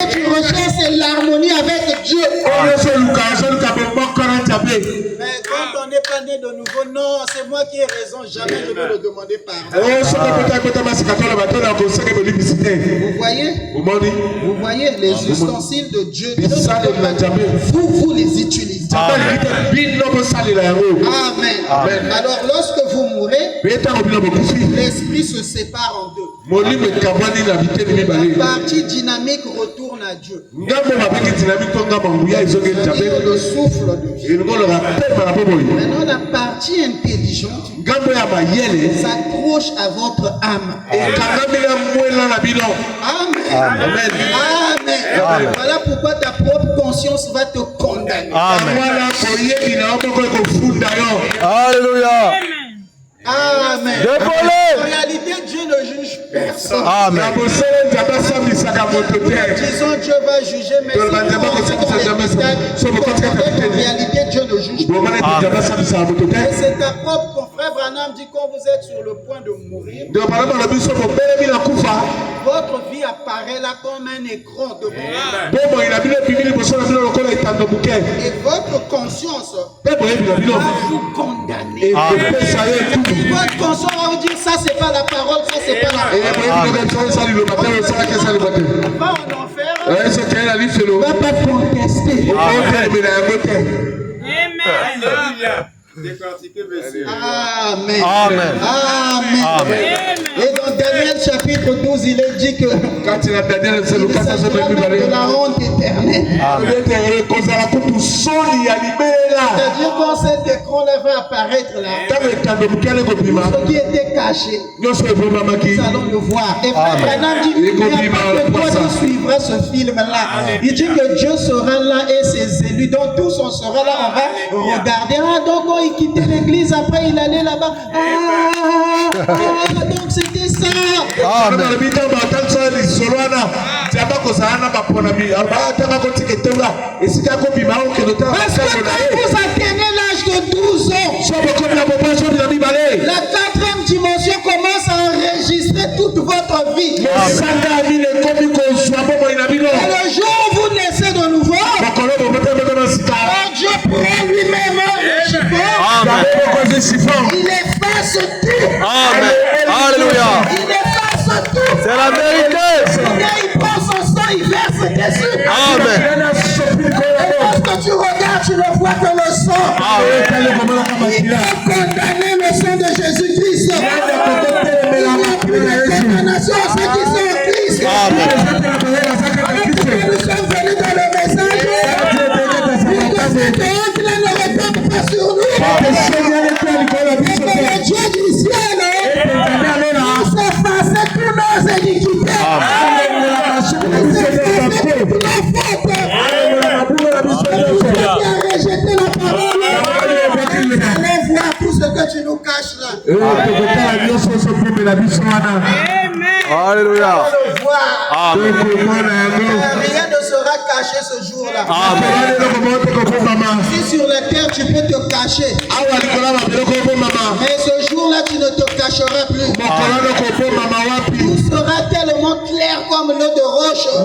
que tu recherches, c'est l'harmonie avec Dieu. Mais quand on n'est pas né de nouveau, non, c'est moi qui ai raison, jamais de me le demander pardon. Vous voyez les ustensiles de Dieu, vous les utilisez. Amen. Amen. Alors lorsque vous mourrez, l'esprit se sépare en deux. La partie dynamique retourne à Dieu. C'est-à-dire le souffle de Dieu. Maintenant la partie intelligente s'accroche à votre âme. Amen. Amen. Voilà pourquoi ta propre conscience va te condamner. Amen. Alléluia. Amen. En réalité, Dieu ne juge personne. Amen. Disons Dieu va juger, mais en réalité, Dieu ne juge pas. Et c'est ta propre confrère Branham dit quand vous êtes sur le point de mourir, votre vie apparaît là comme un écran devant vous. Et votre conscience va vous condamner. Votre conscience va vous dire ça c'est pas la parole, ça c'est pas la parole. Va en enfer. Va pas contester. Amen. Amen. Amen. Amen. Et dans Daniel chapitre 12, il est dit que il s'agira de la honte éternelle. C'est-à-dire quand cet écran-là va apparaître là, ce qui était caché, nous allons le voir. Et Frère Branham dit, il n'y a pas que toi qui suivras ce film-là. Il dit que Dieu sera là et ses élus, donc tous on sera là, on va regarder. Ah, donc quand il quittait l'église, après il allait là-bas. Donc c'était ça. Amen. Parce que quand vous atteignez l'âge de 12 ans, la 4e dimension commence à enregistrer toute votre vie. Et le jour où vous naissez de nouveau, Dieu prend lui-même un chiffon. Il efface tout. Amen. Alléluia. Il efface tout. C'est la vérité. Il prend son sang, il verse dessus. Amen. Et lorsque tu regardes, tu ne vois que le sang. Il a condamné le sang de Jésus-Christ. Il n'y a plus de condamnation à ceux qui sont en Christ. Nous sommes venus dans le message. Cette honte là ne retombe pas sur nous. Et que le Dieu du ciel s'efface tous nos iniquités. Qui a rejeté la parole. Allez voir tout ce que tu nous caches là. Alléluia. Amen. Rien ne sera caché ce jour-là. Si sur la terre tu peux te cacher, mais ce jour-là tu ne te cacheras plus. Tout sera tellement clair comme l'eau de roche. On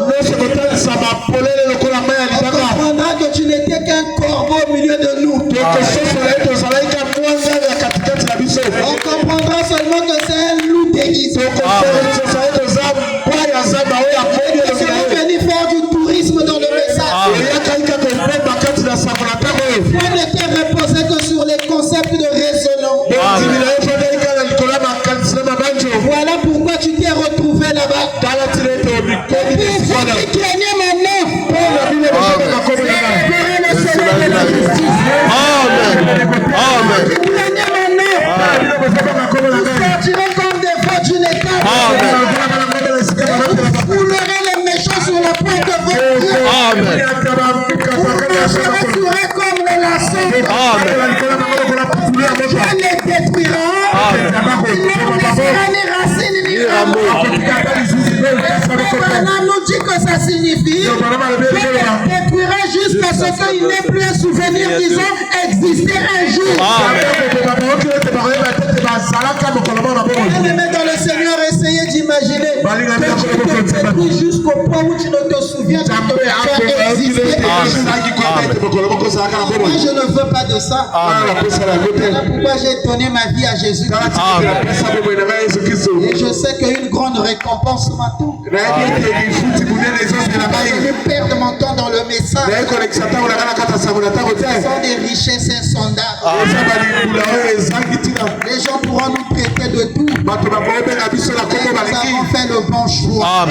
comprendra que tu n'étais qu'un corbeau au milieu de nous. On comprendra seulement que c'est un loup déguisé. Tu vas venir faire du tourisme dans le message. On n'était reposé que sur les concepts de raisonnement. Voilà pourquoi tu t'es retrouvé là-bas. Et puis vous qui craignez maintenant. Amen. Qui craignez maintenant. Vous sortirez comme des voix d'une étape. Vous foulerez les méchants sur la pointe de votre pied. Amen. Vous rassurez comme les laçons. Dieu les détruira. Il ne laissera ni racine ni rameau. Maintenant nous dit que ça signifie Dieu les détruira jusqu'à ce qu'il n'ait plus un souvenir disant exister un jour. Bien-aimés dans le Seigneur, essayez d'imaginer. détruit jusqu'au point où tu ne te souviens que ton cœur existait. Moi, je ne veux pas de ça. Voilà pourquoi j'ai donné ma vie à Jésus. Et je sais qu'une grande récompense m'attend. Je vais perdre mon temps dans le message. Ce sont des richesses insondables. Les gens pourront nous traiter de tout. Nous avons fait le bon choix.